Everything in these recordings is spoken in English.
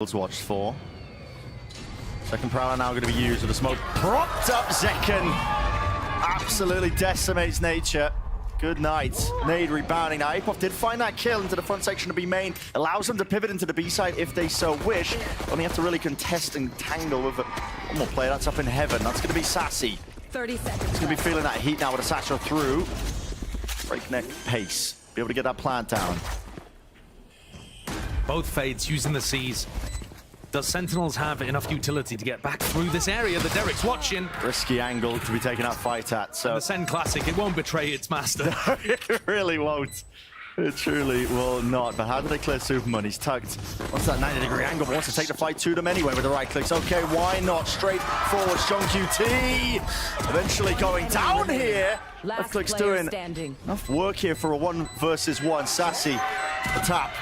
Watched for. Second prowler now going to be used with a smoke propped up. Zekken absolutely decimates Nature. Good night. Nade rebounding. Now Apov did find that kill into the front section of B main. Allows them to pivot into the B side if they so wish. Only have to really contest and tangle with one more player. That's up in heaven. That's going to be Sassy. 30 seconds. He's going to be feeling that heat now with a Satchel through. Breakneck pace. Be able to get that plant down. Both fades using the C's. Does Sentinels have enough utility to get back through this area that Derek's watching? Risky angle to be taking out fight at. So and the Sen Classic, it won't betray its master. It really won't. It truly will not. But how do they clear Superman? He's tugged. What's that 90-degree angle? But wants to take the fight to them anyway with the right clicks. Okay, why not? Straight forward, John QT. Eventually going down here. Left click's doing enough work here for a 1 versus 1. Sassy, the tap.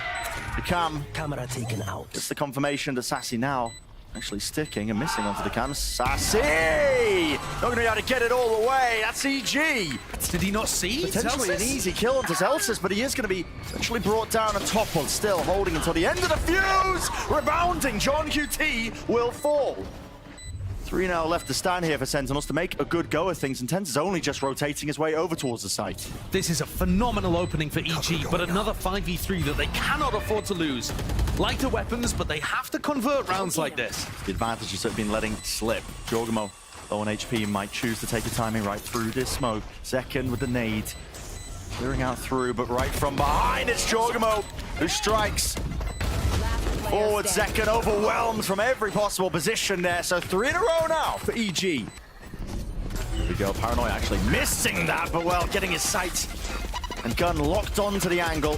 The camera taken out. Just the confirmation that Sassy now actually sticking and missing onto the cam. Sassy! Not going to be able to get it all the way. That's EG. Did he not see? Potentially an easy kill onto Zelsis, but he is going to be essentially brought down and toppled, still holding until the end of the fuse. Rebounding, John QT will fall. 3 now left to stand here for Sentinels to make a good go of things, and Tenz is only just rotating his way over towards the site. This is a phenomenal opening for EG, but another 5v3 that they cannot afford to lose. Lighter weapons, but they have to convert rounds like this. The advantage he's been letting slip. Jorgamo, low on HP, might choose to take the timing right through this smoke. Zekken with the nade. Clearing out through, but right from behind, it's Jorgamo who strikes. Forward, Zekken overwhelmed from every possible position there. So 3 in a row now for EG. Here we go, Paranoia actually missing that, but well, getting his sight and gun locked onto the angle.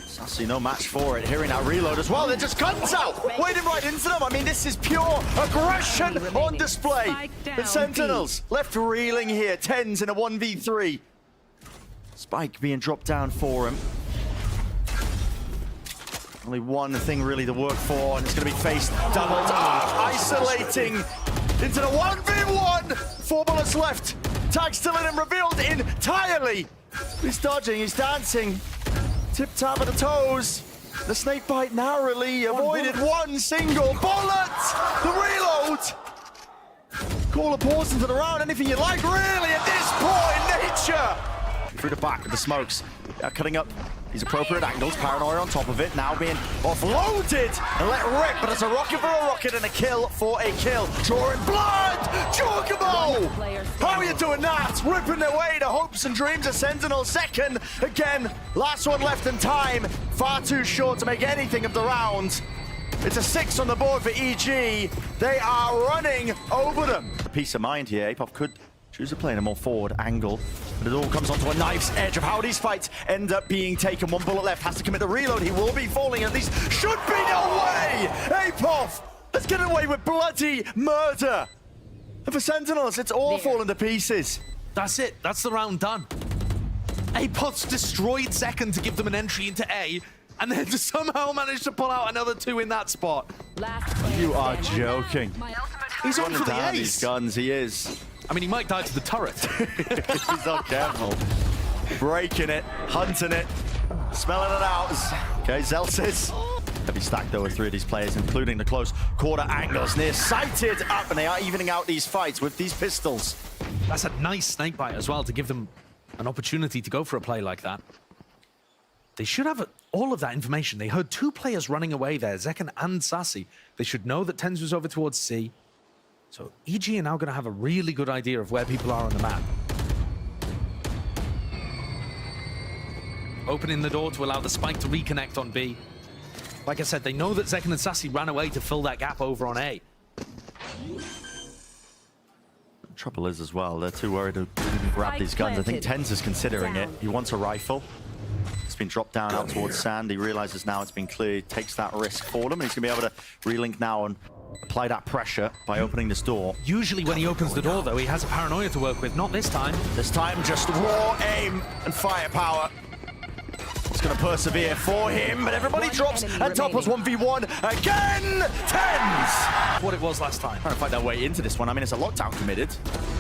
Sassy, no match for it. Hearing that reload as well. They're just guns out, wading right into them. I mean, this is pure aggression on display. The Sentinels left reeling here. Tenz in a 1v3. Spike being dropped down for him. Only one thing really to work for, and it's going to be faced doubled up, isolating into the 1v1. 4 bullets left. Tag still in and revealed entirely. He's dodging, he's dancing. Tip tap at the toes. The snake bite narrowly avoided one single bullet. The reload. Call a pause into the round. Anything you like, really, at this point, Nature. Through the back of the smokes. Cutting up these appropriate angles. Paranoia on top of it. Now being offloaded and let rip. But it's a rocket for a rocket and a kill for a kill. Drawing blood. Jorgamo! How are you doing that? Ripping their way to hopes and dreams of Sentinel. Second. Again, last one left in time. Far too short to make anything of the round. It's a 6 on the board for EG. They are running over them. A peace of mind here. Apov could choose to play in a more forward angle, but it all comes onto a knife's edge of how these fights end up being taken. 1 bullet left, has to commit the reload. He will be falling, at least should be. No way! Apov, let's get away with bloody murder. And for Sentinels, it's all falling to pieces. That's it, that's the round done. Apov's destroyed Zekken to give them an entry into A, and then to somehow manage to pull out another 2 in that spot. You are joking. He's on for the ace. These guns, he is. I mean, he might die to the turret. He's not careful. Breaking it, hunting it, smelling it out. Okay, Zelsis. Heavy stack though with 3 of these players, including the close quarter angles. Near sighted up, and they are evening out these fights with these pistols. That's a nice snakebite as well to give them an opportunity to go for a play like that. They should have all of that information. They heard 2 players running away there, Zekken and Sassy. They should know that Tenz was over towards C. So EG are now going to have a really good idea of where people are on the map. Opening the door to allow the spike to reconnect on B. Like I said, they know that Zekken and Sassy ran away to fill that gap over on A. The trouble is as well, they're too worried to grab these guns. I think Tenz is considering it. He wants a rifle. It's been dropped down out towards Sand. He realizes now it's been cleared, takes that risk for them, and he's going to be able to relink now and apply that pressure by opening this door. Usually when he opens the door, though, he has a Paranoia to work with. Not this time. This time, just raw aim and firepower. It's going to persevere for him, but everybody drops and topples 1v1 again. Tenz! What it was last time. Trying to fight their way into this one. I mean, it's a lockdown committed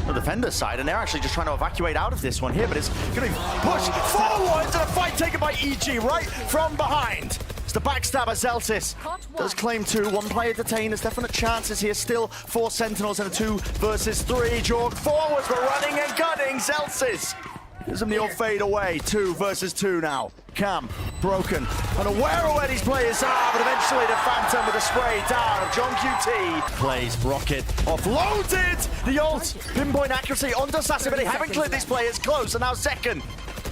on the defender's side, and they're actually just trying to evacuate out of this one here, but it's going to be pushed forward to the fight taken by EG right from behind. It's the backstabber. Zeltis does claim 2. 1 player detained. There's definite chances here still for Sentinels in a 2 versus 3. Jorg forwards, but running and gunning. Zeltis gives him the old fade away. 2 versus 2 now. Cam, broken, unaware of where these players are, but eventually the Phantom with a spray down of John QT. Plays Rocket, offloaded! The ult, pinpoint accuracy onto Sassy, but they haven't cleared these players close, and now second.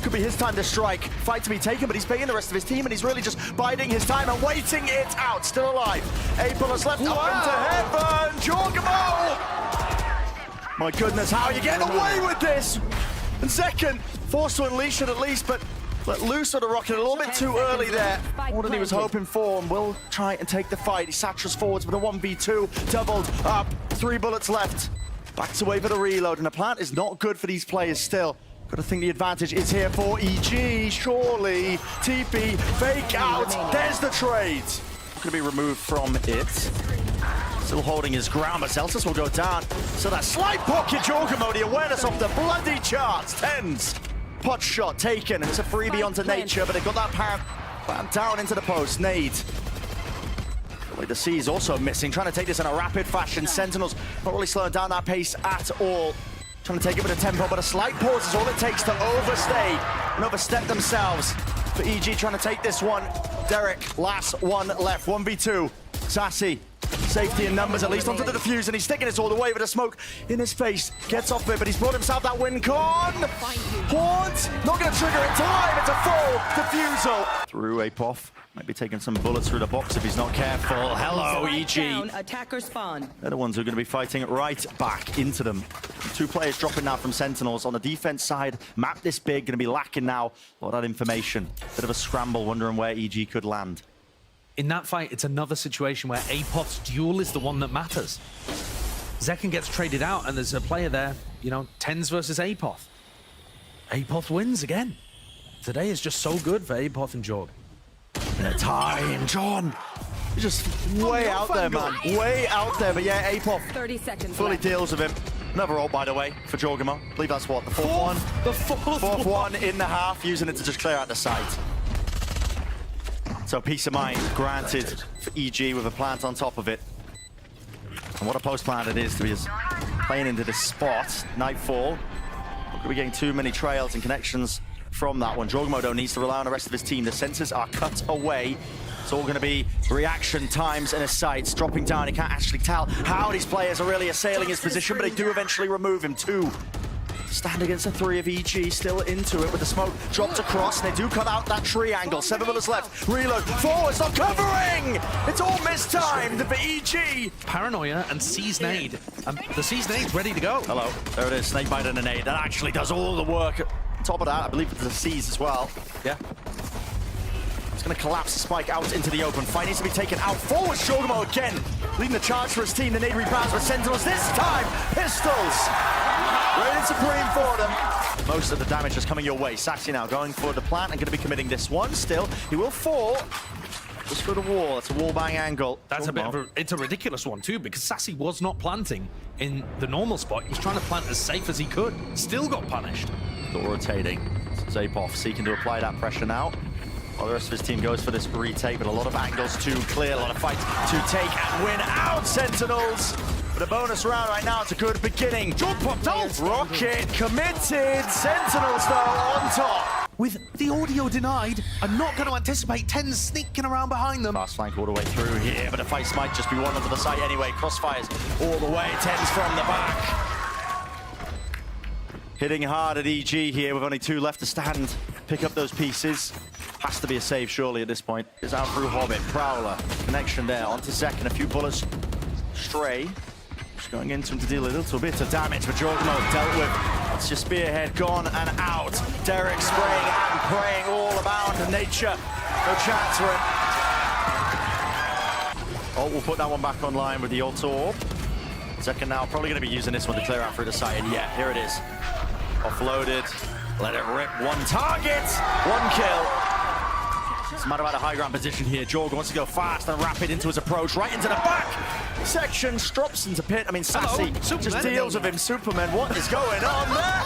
Could be his time to strike. Fight to be taken, but he's paying the rest of his team, and he's really just biding his time and waiting it out. Still alive. 8 bullets left, up into heaven. Jorgamo! My goodness, how are you getting away with this? And second, forced to unleash it at least, but let loose of the Rocket a little bit too early there. More than he was hoping for, and will try and take the fight. He satchels forwards with a 1v2, doubled up, 3 bullets left. Backs away for the reload, and the plant is not good for these players still. Got to think the advantage is here for EG, surely. TP, fake out, there's the trade. Going to be removed from it. Still holding his ground, but Zeltis will go down. So that slight pocket, Jorgamo, the awareness of the bloody charts. Tens. Pot shot taken, and it's a freebie onto Nature, but they've got that pan down into the post. Nade. The C is also missing, trying to take this in a rapid fashion. Sentinels not really slowing down that pace at all. Trying to take it with a tempo, but a slight pause is all it takes to overstay and overstep themselves. For EG trying to take this one. Derek, last one left, 1v2. Sassy, safety in numbers, at least onto the defuse, and he's sticking it all the way with a smoke in his face. Gets off it, but he's brought himself that win con. Haunt, not going to trigger in time. It's a full defusal. Through Apoth. Might be taking some bullets through the box if he's not careful. Hello, EG. Attacker spawn. They're the ones who are going to be fighting right back into them. 2 players dropping now from Sentinels. On the defense side, map this big, going to be lacking now. A lot of that information. Bit of a scramble, wondering where EG could land. In that fight, it's another situation where Apoth's duel is the one that matters. Zekken gets traded out, and there's a player there, you know, Tens versus Apoth. Apoth wins again. Today is just so good for Apoth and Jorg. Time, John. He's just way out there, man. Way out there, but yeah, Apoth 30 seconds fully left. deals with him. Another ult, by the way, for Jorgamo. I believe that's what, the fourth one? The fourth one in the half, using it to just clear out the site. So peace of mind granted for EG with a plant on top of it. And what a post plant it is to be just playing into this spot. Nightfall. Not going to be getting too many trails and connections from that one. Jorgamo though needs to rely on the rest of his team. The sensors are cut away. It's all going to be reaction times and his sights dropping down. He can't actually tell how these players are really assailing his position, but they do eventually remove him. 2 stand against the 3 of EG, still into it with the smoke dropped across. They do cut out that triangle. 7 minutes left. Reload. Forward, stop covering! It's all mistimed for EG. Paranoia and Seize Nade. The Seize Nade's ready to go. Hello. There it is. Snakebite and a nade. That actually does all the work. On top of that, I believe it's a Seize as well. Yeah. It's going to collapse the spike out into the open. Fight needs to be taken out. Forward, Jorgamo again. Leading the charge for his team. The nade rebounds with Sentinels. This time, pistols. Reigning supreme for them. Most of the damage is coming your way. Sassy now going for the plant and going to be committing this one still. He will fall. Just for the wall. It's a wall bang angle. That's a bit of a, it's a ridiculous one too, because Sassy was not planting in the normal spot. He was trying to plant as safe as he could. Still got punished. Still rotating. Zapoff seeking to apply that pressure now. While the rest of his team goes for this retake, but a lot of angles to clear, a lot of fights to take and win out, Sentinels. But a bonus round right now, it's a good beginning. Jump popped out. Rocket committed. Sentinels though on top. With the audio denied, I'm not going to anticipate Tens sneaking around behind them. Fast flank all the way through here, but the fight might just be won onto the side anyway. Crossfires all the way. Tens from the back. Hitting hard at EG here with only 2 left to stand. Pick up those pieces. Has to be a save surely at this point. It's out through Hobbit. Prowler. Connection there. Onto Zekken. A few bullets stray. Just going into him to deal a little bit of damage, but Jorgamo dealt with. That's your spearhead gone and out. Derek spraying and praying all about nature. No chance for it. Oh, we'll put that one back online with the ult orb. Zekken now probably going to be using this one to clear out through the side. And yeah, here it is. Offloaded. Let it rip. 1 target. 1 kill. It's a matter about a high ground position here. Jorg wants to go fast and rapid into his approach. Right into the back section. Strops into pit. I mean, Sassy just deals with him. Superman, what is going on there?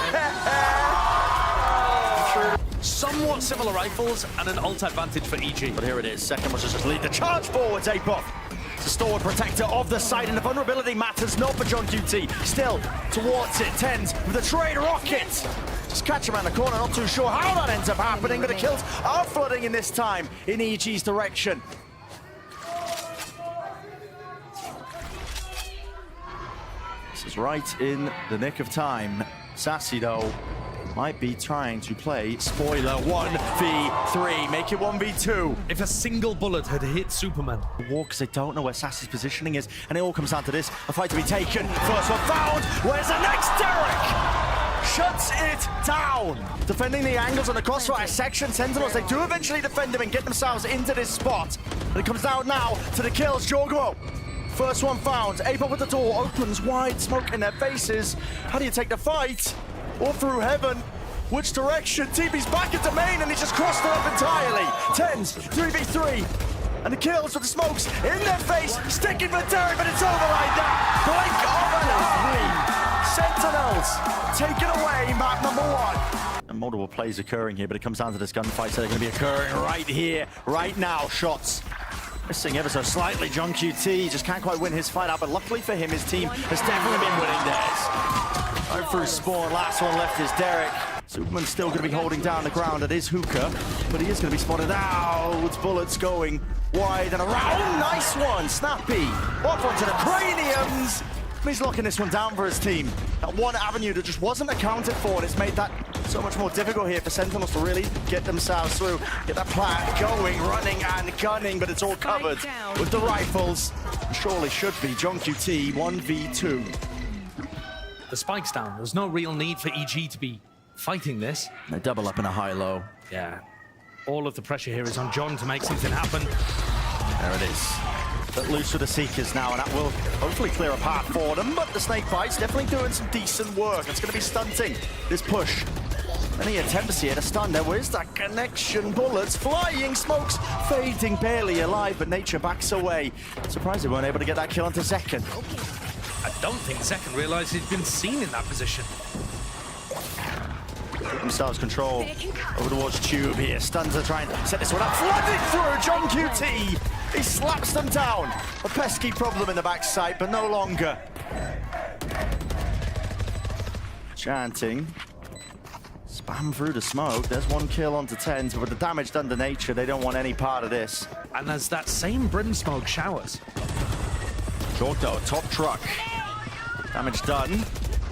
somewhat similar rifles and an ult advantage for EG. But here it is. Second was just lead the charge forwards. Apoff, the stalwart protector of the site, and the vulnerability matters not for John QT. Still towards it. Tens with a trade rocket. Just catch him around the corner. Not too sure how that ends up happening, but the kills are flooding in this time in EG's direction. This is right in the nick of time. Sassy, though, might be trying to play spoiler 1v3, make it 1v2. If a single bullet had hit Superman. Walk, because they don't know where Sassy's positioning is, and it all comes down to this. A fight to be taken. First one found. Where's the next? Derek shuts it down. Defending the angles on the crossfire section. Sentinels, they do eventually defend him and get themselves into this spot. And it comes down now to the kills. Jorgo. First one found. Apoff with the door opens wide, smoke in their faces. How do you take the fight? All through heaven. Which direction? TP's back into main and he just crossed it up entirely. Tens, 3v3. And the kills with the smokes in their face. Sticking for Derek, but it's over like that. Blink of an eye. Sentinels taken away, map number 1. And multiple plays occurring here, but it comes down to this gunfight, so they're going to be occurring right here, right now. Shots missing ever so slightly. John QT just can't quite win his fight out, but luckily for him, his team has definitely been winning theirs. Right through spawn, last one left is Derek. Superman's still going to be holding down the ground. It is Hookah, but he is going to be spotted out. Bullets going wide and around. Nice one, Snappy. Off onto the craniums. He's locking this one down for his team. That one avenue that just wasn't accounted for, and it's made that so much more difficult here for Sentinels to really get themselves through. Get that plan going, running and gunning, but it's all covered with the rifles. Surely should be John QT 1v2. The spike's down. There's no real need for EG to be fighting this. They double up in a high-low. Yeah. All of the pressure here is on John to make something happen. There it is. But loose with the Seekers now, and that will hopefully clear a path for them. But the Snake Bite's definitely doing some decent work. It's going to be stunting this push. Any attempts here to stun. There is that connection. Bullets flying, smokes fading, barely alive, but nature backs away. Surprised they weren't able to get that kill onto Zekken. I don't think Zekken realized he'd been seen in that position. Get themselves control over towards Tube here. Stuns are trying to set this one up. Flooding through John QT. He slaps them down. A pesky problem in the backside, but no longer. Chanting. Spam through the smoke. There's one kill onto Tens, but with the damage done to nature, they don't want any part of this. And as that same brim smoke showers. Jordo, top truck. Damage done.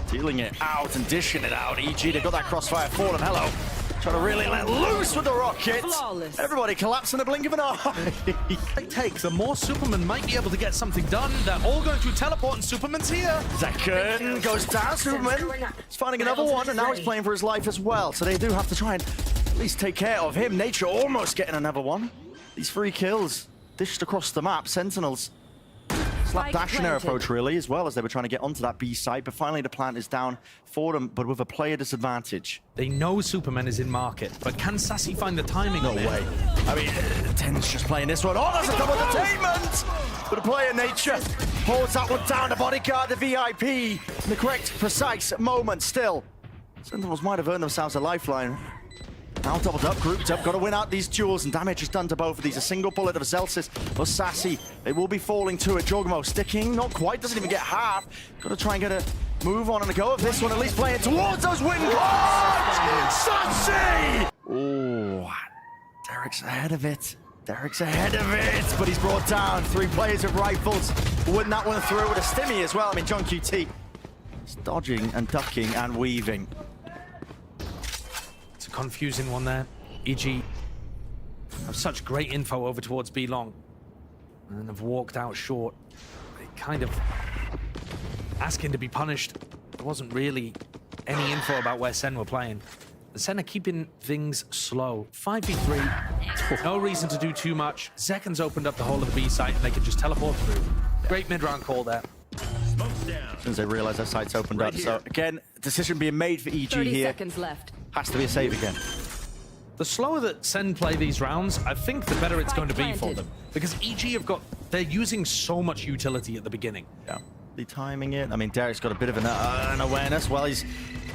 Dealing it out and dishing it out. EG, they got that crossfire for them. Hello. Trying to really let loose with the rocket. Flawless. Everybody collapse in the blink of an eye. The more Superman might be able to get something done. They're all going to teleport and Superman's here. Zekken goes down. Superman is finding another one, and now he's playing for his life as well. So they do have to try and at least take care of him. Nature almost getting another one. These 3 kills dished across the map. Sentinels slapdash in their approach, really, as well as they were trying to get onto that B site, but finally the plant is down for them, but with a player disadvantage. They know Superman is in market, but can Sassy find the timing on way. I mean, Ten's just playing this one. Oh, that's a double detainment! But a player nature holds that one down. The bodyguard, the VIP, in the correct, precise moment still. Sentinels might have earned themselves a lifeline. Now doubled up, grouped up, got to win out these duels, and damage is done to both of these. A single bullet of Zelsis or Sassy. They will be falling to it. Jorgmo sticking, not quite, doesn't even get half. Got to try and get a move on and a go of this one, at least playing towards those win goals! Sassy! Oh, Derek's ahead of it. Derek's ahead of it, but he's brought down. 3 players with rifles. Win that one through with a stimmy as well. I mean, John QT is dodging and ducking and weaving. Confusing one there. EG have such great info over towards B long and have walked out short. They kind of asking to be punished. There wasn't really any info about where Sen were playing. The Sen are keeping things slow. 5v3, no reason to do too much. Zekken's opened up the whole of the B site and they can just teleport through. Great mid-round call there. As soon as they realize their site's opened up. So again, decision being made for EG 30 here. seconds left. Has to be a save again. The slower that Sen play these rounds, I think the better it's going to be for them. Because EG they're using so much utility at the beginning. Yeah, the timing it. I mean, Derek's got a bit of an awareness. Well, he's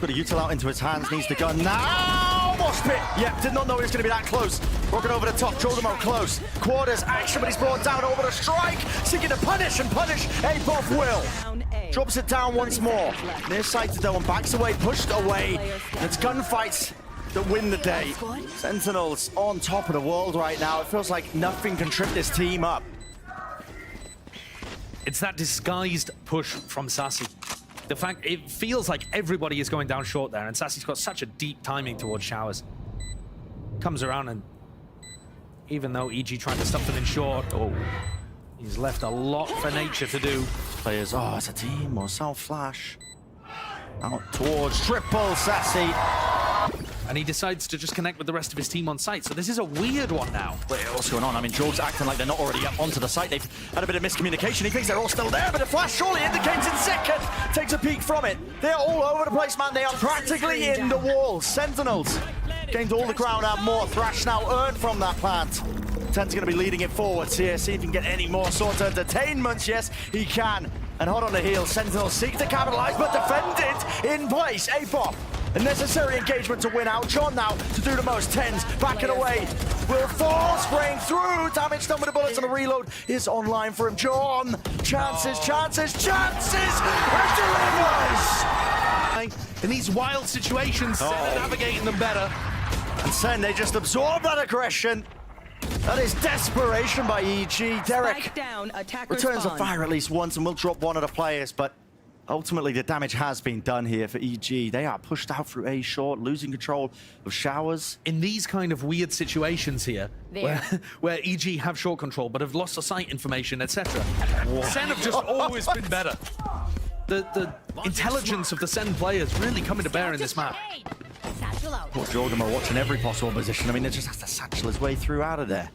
put a util out into his hands, needs the gun now! almost bit. Yeah, did not know he was going to be that close. Walking over the top, Jogamo close. Quarters action, but he's brought down over the strike. Seeking to punish and punish. Apoff will. Drops it down once more. Near sighted though and backs away, pushed away. And it's gunfights that win the day. Sentinels on top of the world right now. It feels like nothing can trip this team up. It's that disguised push from Sassy. The fact, it feels like everybody is going down short there, and Sassy's got such a deep timing towards Showers. Comes around, and even though EG trying to stuff them in short, he's left a lot for Nature to do. Players, it's a team or South Flash. Out towards triple Sassy. And he decides to just connect with the rest of his team on site. So this is a weird one now. Wait, what's going on? I mean, Jorg's acting like they're not already up onto the site. They've had a bit of miscommunication. He thinks they're all still there, but the flash surely indicates in second. Takes a peek from it. They're all over the place, man. They are practically in the walls. Sentinels gained all the ground and more. Thrash now earned from that plant. Ten's going to be leading it forwards here. See if he can get any more sort of entertainment. Yes, he can. And hot on the heels, Sentinels seek to capitalize, but defend it in place. Apoff. A necessary engagement to win out. John now to do the most. Tens backing away. Will fall, spraying through. Damage done with the bullets, and the reload is online for him. John, chances, chances, chances, and delivers! In these wild situations, Sen are navigating them better. And Sen, they just absorb that aggression. That is desperation by EG. Derek returns the fire at least once and will drop one of the players, but ultimately, the damage has been done here for EG. They are pushed out through A short, losing control of Showers. In these kind of weird situations here, where EG have short control but have lost the site information, etc., Sen have just always been better. The intelligence of the Sen players really coming to bear in this map. Poor Jorgamo watching every possible position. I mean, they just has to satchel his way through out of there.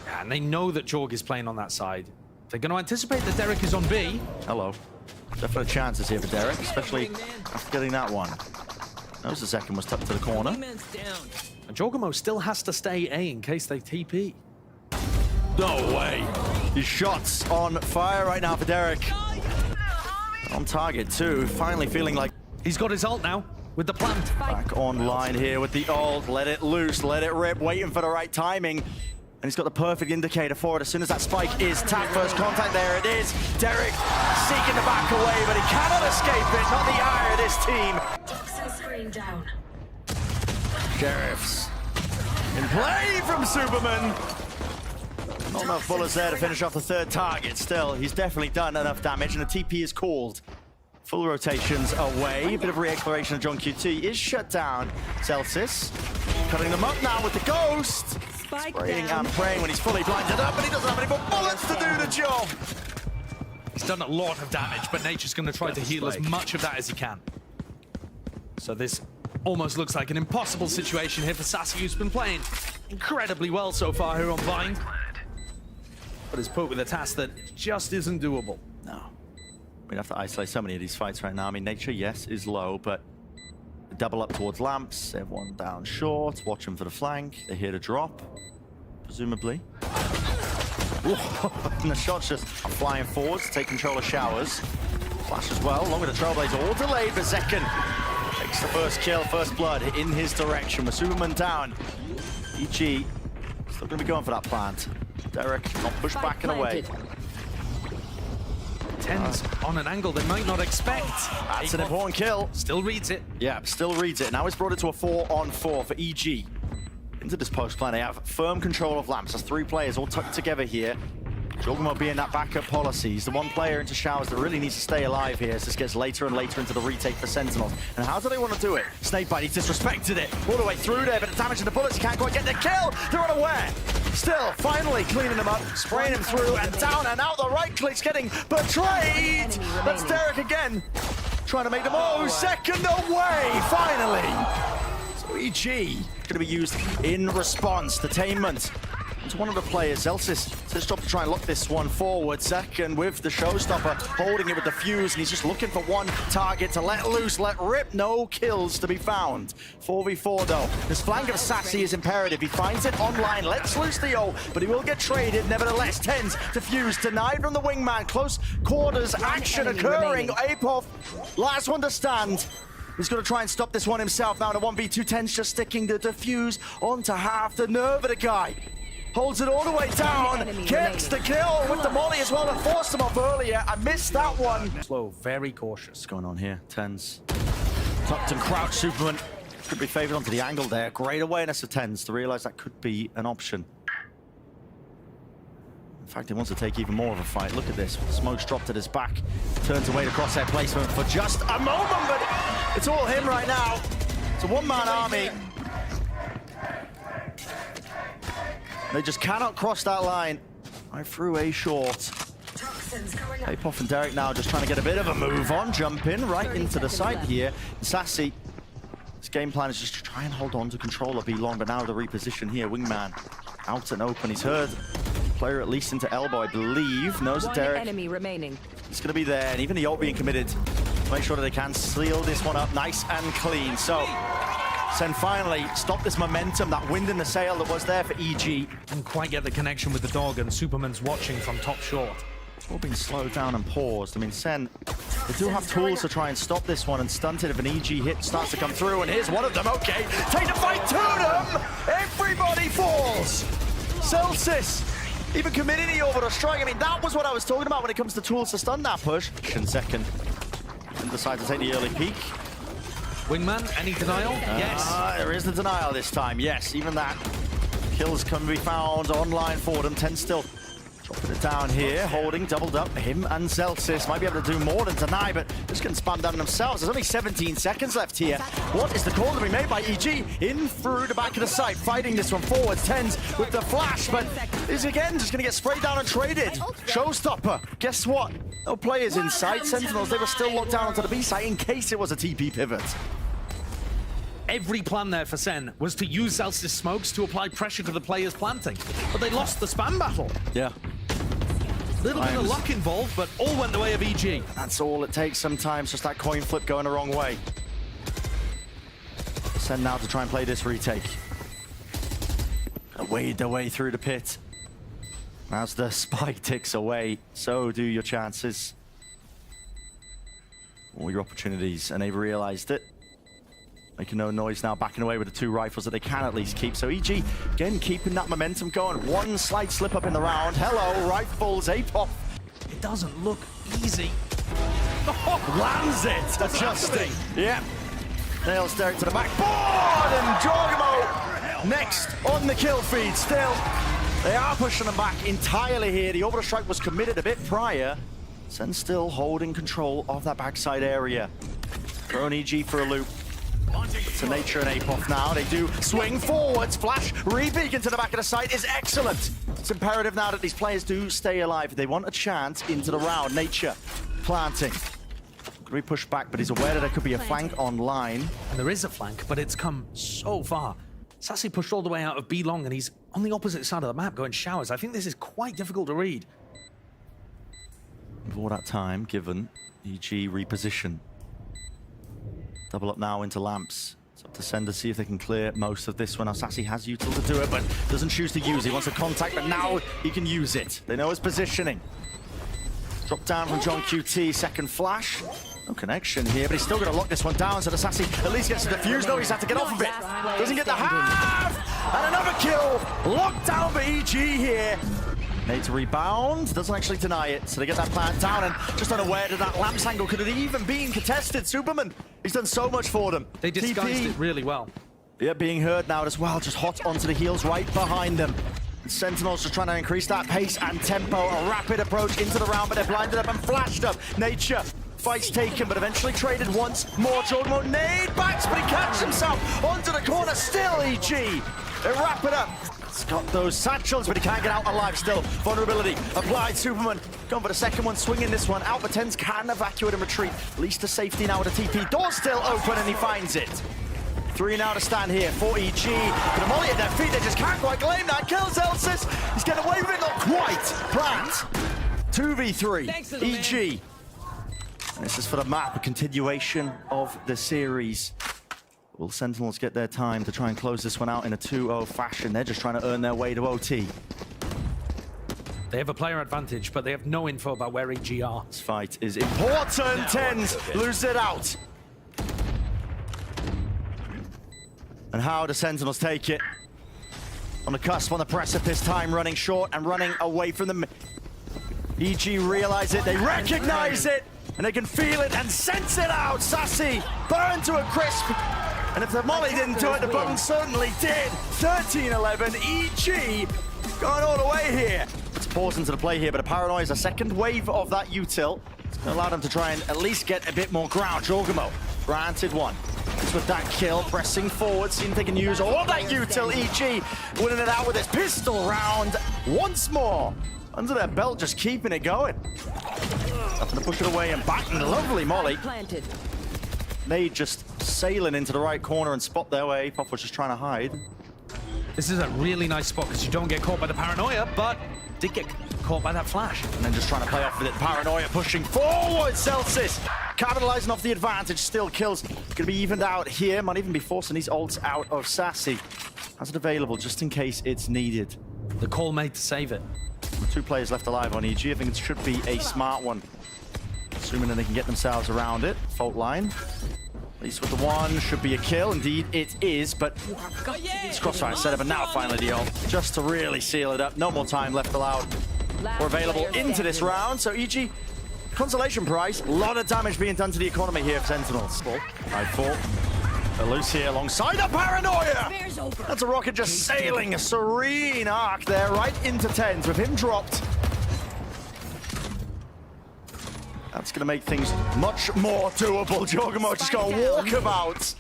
Yeah, and they know that Jorg is playing on that side. They're going to anticipate that Derek is on B. Hello. Definite chances here for Derek, especially after getting that one. Notice the second was tucked to the corner. And Jogamo still has to stay A in case they TP. No way. His shots on fire right now for Derek. On target too, finally feeling like he's got his ult now with the plant. Back online here with the ult, let it loose, let it rip, waiting for the right timing. And he's got the perfect indicator for it. As soon as that spike is tapped, first contact, there it is. Derek seeking to back away, but he cannot escape it. Not the eye of this team. Screen down. Sheriffs in play from Superman. Not enough bullets there to finish off the third target. Still, he's definitely done enough damage, and the TP is called. Full rotations away. A bit of re-exploration of John QT is shut down. Celsius cutting them up now with the ghost. Spraying and praying when he's fully blinded up, but he doesn't have any more bullets to do the job. He's done a lot of damage, but Nature's going to try to heal as much of that as he can. So this almost looks like an impossible situation here for Sassy, who's been playing incredibly well so far here on Vine. But is put with a task that just isn't doable. No. We'd have to isolate so many of these fights right now. I mean, Nature, yes, is low, but double up towards lamps. Everyone down short. Watch them for the flank. They're here to drop, presumably. And the shots just flying forwards to take control of Showers. Flash as well, along with the Trailblazer. All delayed for second. Takes the first kill, first blood in his direction. With Superman down. EG still going to be going for that plant. Derek not pushed back and away. Tens on an angle they might not expect. That's an important kill. Still reads it. Yeah, still reads it. Now it's brought it to a 4-on-4 for EG. Into this post plan, they have firm control of lamps. There's 3 players all tucked together here. Jogamo being that backup policy. He's the one player into Showers that really needs to stay alive here as this gets later and later into the retake for Sentinels. And how do they want to do it? Snakebite, he's disrespected it all the way through there, but the damage to the bullets, he can't quite get the kill. They're unaware. Still, finally cleaning him up, spraying him through and down and out. The right click's getting betrayed. That's Derek again, trying to make the move. Second away, finally. So EG going to be used in response. Detainment to one of the players. Zelsis, it's his job to try and lock this one forward. Second with the showstopper, holding it with the fuse, and he's just looking for one target to let loose, let rip. No kills to be found. 4v4 though. This flank of Sassy is imperative. He finds it online, lets loose the O, but he will get traded. Nevertheless, Tens to fuse, denied from the wingman. Close quarters action occurring. Apoff, last one to stand. He's going to try and stop this one himself. Now in a 1v2, Ten's just sticking the defuse onto half the nerve of the guy. Holds it all the way down, gets the kill with the molly as well and forced him off earlier. I missed that one. Slow, very cautious. What's going on here? Tens. Tucked and crouched, Superman. Could be favored onto the angle there. Great awareness of Tens to realize that could be an option. In fact, he wants to take even more of a fight. Look at this. Smoke's dropped at his back. Turns away to crosshair placement for just a moment, but it's all him right now. It's a one-man army. They just cannot cross that line. Right through a short. Apoff and Derek now just trying to get a bit of a move on. Jump in right into the site here. Sassy, his game plan is just to try and hold on to control of B long, but now the reposition here. Wingman out and open. He's heard player at least into elbow, I believe. Knows that Derek enemy remaining. He's going to be there, and even the ult being committed to make sure that they can seal this one up nice and clean. So Sen finally stop this momentum, that wind in the sail that was there for EG. Didn't quite get the connection with the dog, and Superman's watching from top short. It's all been slowed down and paused. I mean, Sen, they do have tools to try and stop this one and stunt it if an EG hit starts to come through, and here's one of them. Okay, take the fight to them! Everybody falls! Celsius even committing the orbital strike. I mean, that was what I was talking about when it comes to tools to stun that push. In second, and decide to take the early peek. Wingman, any denial? Yes. There is the denial this time, yes. Even that. Kills can be found online for them. 10 still dropping it down here, holding, doubled up. Him and Celsius might be able to do more than deny, but just getting spammed down themselves. There's only 17 seconds left here. What is the call to be made by EG? In through the back of the site, fighting this one forward. Tens with the flash, but is again just going to get sprayed down and traded. Showstopper. Guess what? No players inside. Sentinels, they were still locked down onto the B site in case it was a TP pivot. Every plan there for Sen was to use Celsius smokes to apply pressure to the players planting, but they lost the spam battle. Yeah. Little bit of luck involved, but all went the way of EG. That's all it takes sometimes, just that coin flip going the wrong way. Sen now to try and play this retake. Gonna wade their way through the pit. As the spike ticks away, so do your chances. All your opportunities, and they've realized it. Making no noise now, backing away with the two rifles that they can at least keep. So EG, again, keeping that momentum going. One slight slip up in the round. Hello, rifles, Apoff. It doesn't look easy. Lands it, adjusting. Yeah. Nails Derek to the backboard, and Jorgamo next on the kill feed. Still, they are pushing them back entirely here. The orbital strike was committed a bit prior. Sen still holding control of that backside area. Throwing EG for a loop. To Nature and Apoff now. They do swing forwards. Flash, re-peek into the back of the site is excellent. It's imperative now that these players do stay alive if they want a chance into the round. Nature planting. Gonna be pushed back, but he's aware that there could be a flank online. And there is a flank, but it's come so far. Sassy pushed all the way out of B long, and he's on the opposite side of the map going showers. I think this is quite difficult to read. With all that time given, EG reposition. Double up now into lamps. It's up to Sen to see if they can clear most of this one. Now Sassy has util to do it, but doesn't choose to use it. He wants a contact, but now he can use it. They know his positioning. Drop down from John QT, second flash. No connection here, but he's still going to lock this one down, so the Sassy at least gets the defuse. No, he's had to get off of it. Doesn't get the half! And another kill! Locked down for EG here. Need to rebound, doesn't actually deny it, so they get that plant down, and just unaware that that lamps angle could have even been contested. Superman, he's done so much for them. They disguised it really well. Yeah, being heard now as well, just hot onto the heels right behind them. And Sentinels just trying to increase that pace and tempo, a rapid approach into the round, but they're blinded up and flashed up. Nature, fight's taken, but eventually traded once more. Jordan nade backs, but he catches himself onto the corner, still EG. They wrap it up. He's got those satchels, but he can't get out alive still. Vulnerability applied. Superman going for the second one, swinging this one. Alpha 10s can evacuate and retreat. At least to safety now with a TP. Door's still open, and he finds it. 3 now to stand here for EG. But a molly at their feet, they just can't quite claim that. Kills Elsis. He's getting away with it, not quite. Plant. 2v3. EG. And this is for the map, a continuation of the series. Will Sentinels get their time to try and close this one out in a 2-0 fashion? They're just trying to earn their way to OT. They have a player advantage, but they have no info about where EG are. This fight is important. Tens lose it out. And how do Sentinels take it? On the cusp, on the precipice, time running short and running away from them. EG realize it, they recognize it, and they can feel it and sense it out. Sassy burned to a crisp. And if the molly didn't do it, the button certainly did. 13-11, EG going all the way here. Let's pause into the play here, but a Paranoia is a second wave of that util. It's going to allow them to try and at least get a bit more ground. Jorgamo, granted one. Just with that kill, pressing forward, seeing if they can use all that util. EG winning it out with his pistol round once more. Under their belt, just keeping it going. Having to push it away and back, and lovely molly. They just sailing into the right corner and spot their way. Pop was just trying to hide. This is a really nice spot because you don't get caught by the Paranoia, but did get caught by that flash. And then just trying to play off with it. Paranoia pushing forward. Celsius capitalizing off the advantage. Still kills. Going to be evened out here. Might even be forcing these ults out of Sassy. Has it available just in case it's needed. The call made to save it. 2 players left alive on EG. I think it should be a smart one. Assuming that they can get themselves around it. Fault line. At least with the one, should be a kill. Indeed, it is, but it's crossfire setup, and now finally the ult. Just to really seal it up. No more time left allowed or available into this round. So EG, consolation prize. A lot of damage being done to the economy here of Sentinels. 5-4. They're loose here alongside the Paranoia. That's a rocket just sailing a serene arc there right into 10s with him dropped. That's going to make things much more doable. Jorgamo just got a walkabout.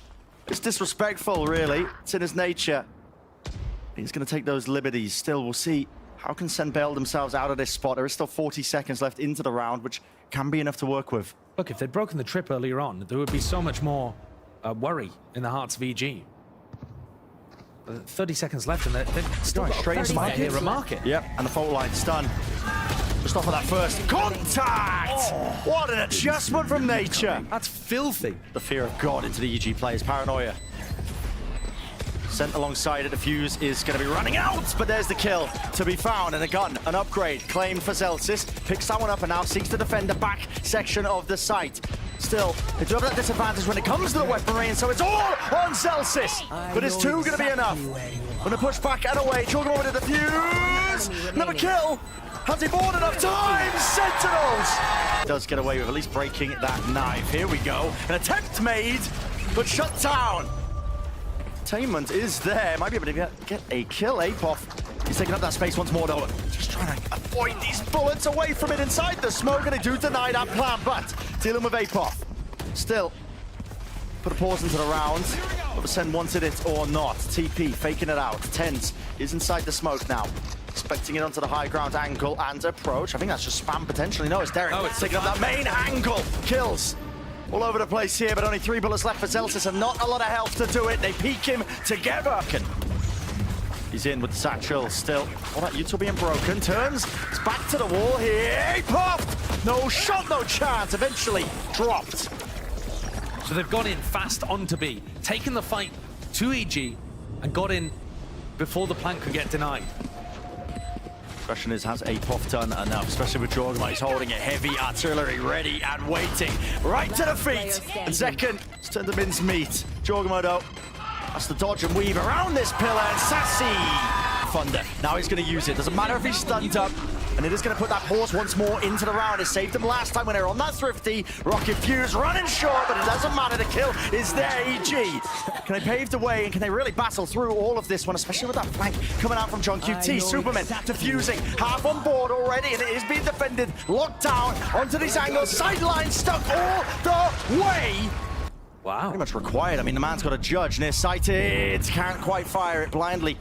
It's disrespectful, really. It's in his nature. He's going to take those liberties. Still, we'll see. How can Sen bail themselves out of this spot? There is still 40 seconds left into the round, which can be enough to work with. Look, if they'd broken the trip earlier on, there would be so much more worry in the hearts of EG. 30 seconds left, and they're still got straight into market here. Market. Yep, and the fault line's done. Just off of that first contact! Oh, what an adjustment from nature! That's filthy. The fear of God into the EG players. Paranoia. Sent alongside it, the fuse is going to be running out, but there's the kill to be found, and a gun, an upgrade, claimed for Zelsis. Picks that one up and now seeks to defend the back section of the site. Still, they do have that disadvantage when it comes to the weaponry, and so it's all on Zelsis. But is 2 going to be enough? Gonna push back and away. Jorgamo with the fuse. Another kill. Has he bought enough time? Sentinels! Does get away with at least breaking that knife. Here we go. An attempt made, but shut down. Containment is there. Might be able to get a kill. Apoff. He's taking up that space once more, though. Just trying to avoid these bullets away from it inside the smoke, and they do deny that plan, but dealing with Apoff. Still, put a pause into the round. Whether Sen wanted it or not. TP faking it out. Tens is inside the smoke now. Expecting it onto the high ground angle and approach. I think that's just spam potentially. No, it's Derek. Oh, it's taking up that main angle. Kills all over the place here, but only 3 bullets left for Zelsis and not a lot of health to do it. They peek him together. He's in with the satchel still. All that util being broken. Turns. It's back to the wall here. He popped. No shot, no chance. Eventually dropped. So they've gone in fast onto B, taken the fight to EG, and got in before the plant could get denied. Question is, has Apoff done enough, especially with Jorgamo? He's holding it heavy artillery ready and waiting. Right to the feet. And second, it's turned to mince meat. Jorgamo, though, has to dodge and weave around this pillar, and Sassy Thunder. Now he's going to use it. Doesn't matter if he's stunned up. And it is going to put that horse once more into the round. It saved them last time when they were on that thrifty. Rocket Fuse running short, but it doesn't matter. The kill is there, EG. Can they pave the way, and can they really battle through all of this one, especially with that flank coming out from John QT. Superman defusing, half on board already, and it is being defended. Locked down onto these angles. Sideline stuck all the way. Wow. Pretty much required. I mean, the man's got a judge near sighted. Can't quite fire it blindly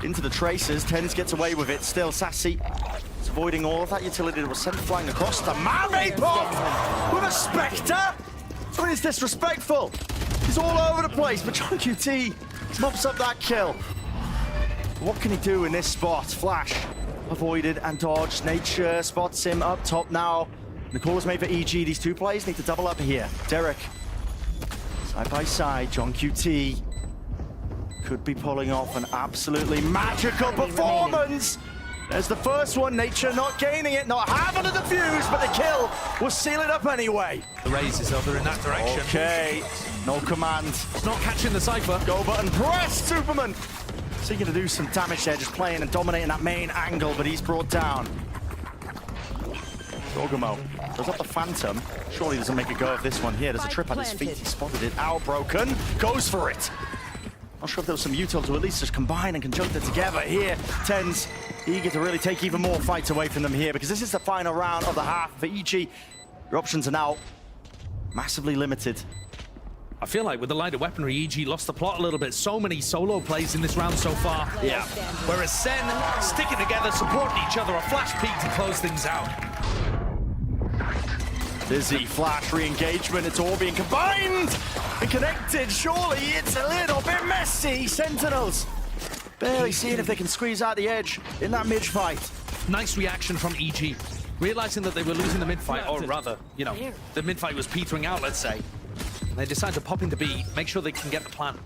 into the traces. Tens gets away with it. Still, Sassy is avoiding all of that utility that was sent flying across the map. Apoff with a Spectre. I mean, it's disrespectful. He's all over the place, but John QT mops up that kill. What can he do in this spot? Flash avoided and dodged. Nature spots him up top now. The call is made for EG. These 2 players need to double up here. Derek, side by side. John QT could be pulling off an absolutely magical performance. There's the first one, Nature not gaining it, not having a defuse, but the kill will seal it up anyway. The raise is over in that direction. Okay, no command. It's not catching the Cypher. Go button press, Superman. Seeking to do some damage there, just playing and dominating that main angle, but he's brought down. Gorgamo goes up the Phantom. Surely doesn't make a go of this one here. There's a trip at his feet. He spotted it. Out broken. Goes for it. Not sure if there was some util to at least just combine and conjunct it together here. Tens eager to really take even more fights away from them here because this is the final round of the half for EG. Your options are now massively limited. I feel like with the lighter weaponry, EG lost the plot a little bit. So many solo plays in this round so far. Yeah. Whereas Sen sticking together, supporting each other, a flash peek to close things out. Busy flash re-engagement. It's all being combined and connected. Surely it's a little bit messy. Sentinels barely seeing if they can squeeze out the edge in that mid fight. Nice reaction from EG. Realizing that they were losing the mid-fight, or rather, you know, the mid-fight was petering out, let's say. They decide to pop into B, make sure they can get the plant.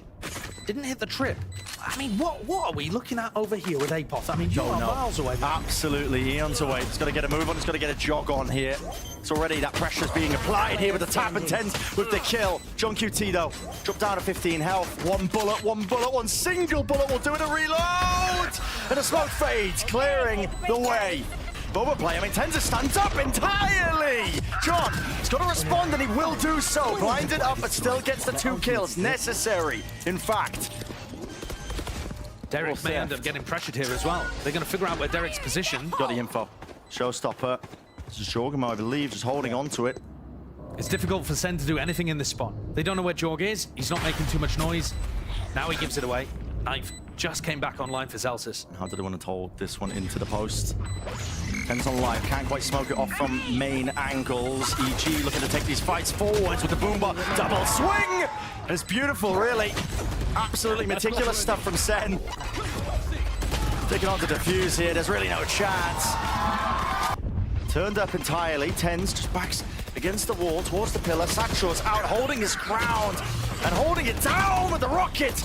Didn't hit the trip. I mean, what are we looking at over here with Apoth? I mean, you are miles away. Absolutely, Eon's away. He's got to get a move on, he's got to get a jog on here. It's already that pressure's being applied here with the tap and tens with the kill. John QT though, dropped down to 15 health. One bullet, one single bullet will do it, a reload! And a smoke fades, clearing the way. Overplay, I mean, Tenza stands up entirely! John has got to respond and he will do so. Blinded up, but still gets the 2 kills necessary, in fact. Derek may end up getting pressured here as well. They're going to figure out where Derek's positioned. Got the info. Showstopper. This is Jorgamo, I believe, just holding on to it. It's difficult for Sen to do anything in this spot. They don't know where Jorg is. He's not making too much noise. Now he gives it away. Knife just came back online for Zelsis. How did they want to hold this one into the post? Depends on live. Can't quite smoke it off from main angles. EG looking to take these fights forwards with the Boomba. Double swing! It's beautiful, really. Absolutely meticulous stuff from Sen. Taking on to defuse here. There's really no chance. Turned up entirely. Tens just backs against the wall towards the pillar. Satchel's out holding his ground and holding it down with the rocket.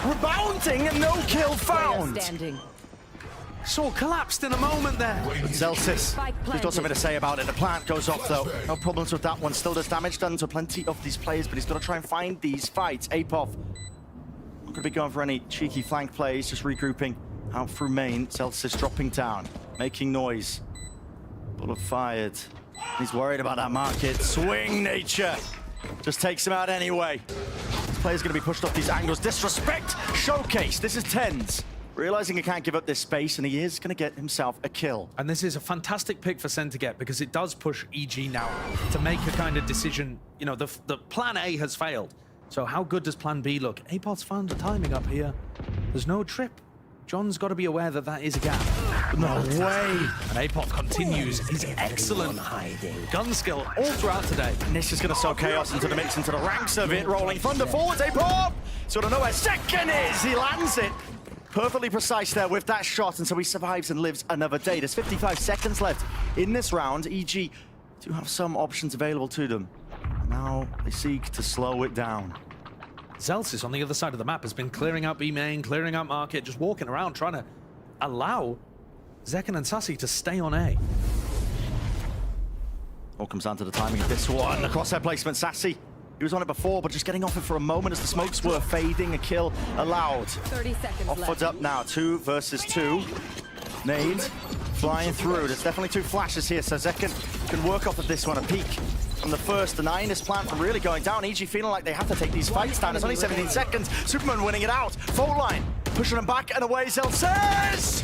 Rebounding and no kill found. Saw collapsed in a moment there. Zelsis, he's got something to say about it. The plant goes off though. No problems with that one. Still does damage done to plenty of these players, but he's got to try and find these fights. Apoth not going to be going for any cheeky flank plays, just regrouping out through main. Zelsis dropping down, making noise. Bullet fired. He's worried about that market. Swing Nature. Just takes him out anyway. This player's going to be pushed off these angles. Disrespect showcase. This is Tens. Realizing he can't give up this space, and he is going to get himself a kill. And this is a fantastic pick for Sen to get because it does push EG now to make a kind of decision. You know, the plan A has failed. So how good does plan B look? Apoth's found the timing up here. There's no trip. John's got to be aware that that is a gap. No way. And Apoth continues his excellent gun skill all throughout today. And this is going to sow chaos into the mix, into the ranks of it. Rolling thunder forwards, Apoth! Sort of know where second is. He lands it. Perfectly precise there with that shot, and so he survives and lives another day. There's 55 seconds left in this round. EG do have some options available to them. Now they seek to slow it down. Zelsis on the other side of the map has been clearing out B main, clearing out market, just walking around trying to allow Zekken and Sassy to stay on A. All comes down to the timing of this one. The crosshair placement, Sassy. He was on it before, but just getting off it for a moment as the smokes were fading. A kill allowed. 30 seconds left. Offward up now, 2 versus 2. Nade flying through. There's definitely 2 flashes here, so Zekken can work off of this one. A peek from the first, denying this plan from really going down. EG feeling like they have to take these fights down. There's only 17 seconds. Superman winning it out. Fault line, pushing them back and away. Zelsis!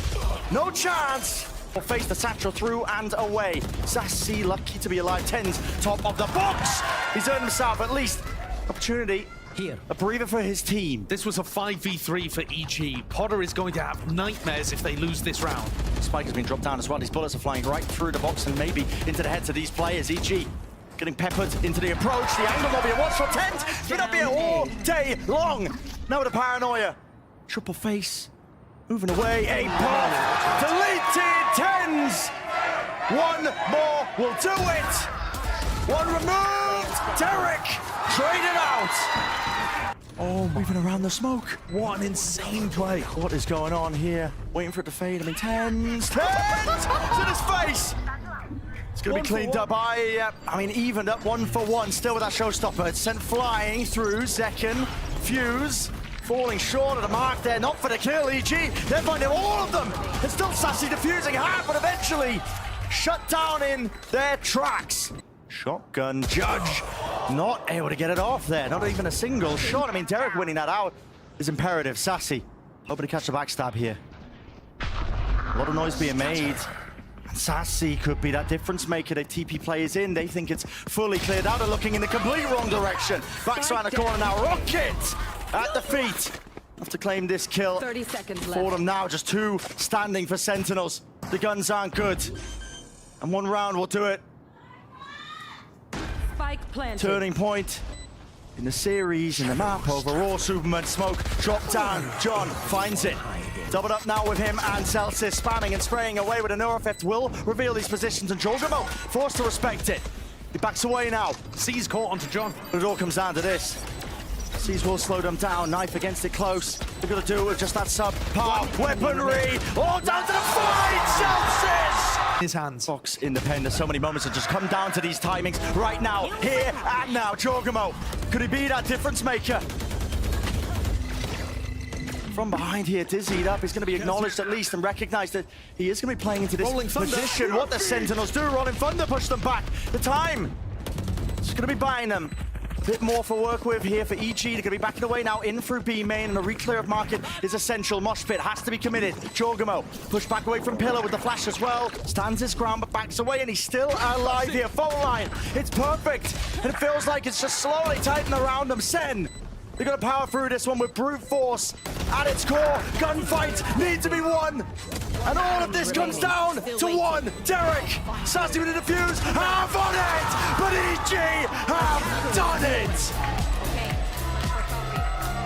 No chance. Will face the satchel through and away. Sassy lucky to be alive. Tens top of the box. He's earned himself at least opportunity. Here. A breather for his team. This was a 5v3 for EG. Potter is going to have nightmares if they lose this round. Spike has been dropped down as well. These bullets are flying right through the box and maybe into the heads of these players. EG getting peppered into the approach. The angle will be a watch for Tens. It's going to be all day long. Now with the paranoia. Triple face. Moving away. Apoth. Deleted Tens. One more will do it. One removed. Derek traded out. Oh my. Moving around the smoke. What an insane play. What is going on here? Waiting for it to fade. I mean, tens! It's in his face! It's going to be cleaned up by, evened up 1-for-1. Still with that showstopper. It's sent flying through. Zekken, Fuse, falling short of the mark there. Not for the kill, EG. They're finding all of them. It's still Sassy defusing hard, but eventually shut down in their tracks. Shotgun Judge not able to get it off there. Not even a single shot. I mean, Derek winning that out is imperative. Sassy hoping to catch a backstab here. A lot of noise being made. And Sassy could be that difference maker. The TP players in. They think it's fully cleared out. They're looking in the complete wrong direction. Backs around the corner now. Rocket at the feet. Have to claim this kill. 30 seconds left. For them now. Just 2 standing for Sentinels. The guns aren't good. And 1 round will do it. Spike planted. Turning point in the series, in the map overall. Superman smoke drop down. John finds it. Doubled up now with him and Celsius spamming and spraying away with a Neurofeft will reveal these positions, and Jorgamo forced to respect it. He backs away now. C's caught onto John. But it all comes down to this. C's will slow them down. Knife against it close. They're going to do it with just that subpar weaponry. All down to the fight. Celsius! His hands. Fox in the pen. There's so many moments that just come down to these timings right now, here and now. Jorgamo, could he be that difference maker? From behind here, dizzied up. He's going to be acknowledged at least and recognized that he is going to be playing into this position. What the Sentinels do, Rolling Thunder push them back. The time is going to be buying them a bit more for work with here for EG. They're going to be backing away now in through B main, and a re-clear of market is essential. Mosh pit has to be committed. Jorgamo pushed back away from Pillar with the flash as well. Stands his ground but backs away, and he's still alive here. Phone line, it's perfect. And it feels like it's just slowly tightening around them. Sen, they're going to power through this one with brute force at its core. Gunfight needs to be won. And all of this comes down to one. Derek, Sassy with a defuse, have on it, but EG have done it.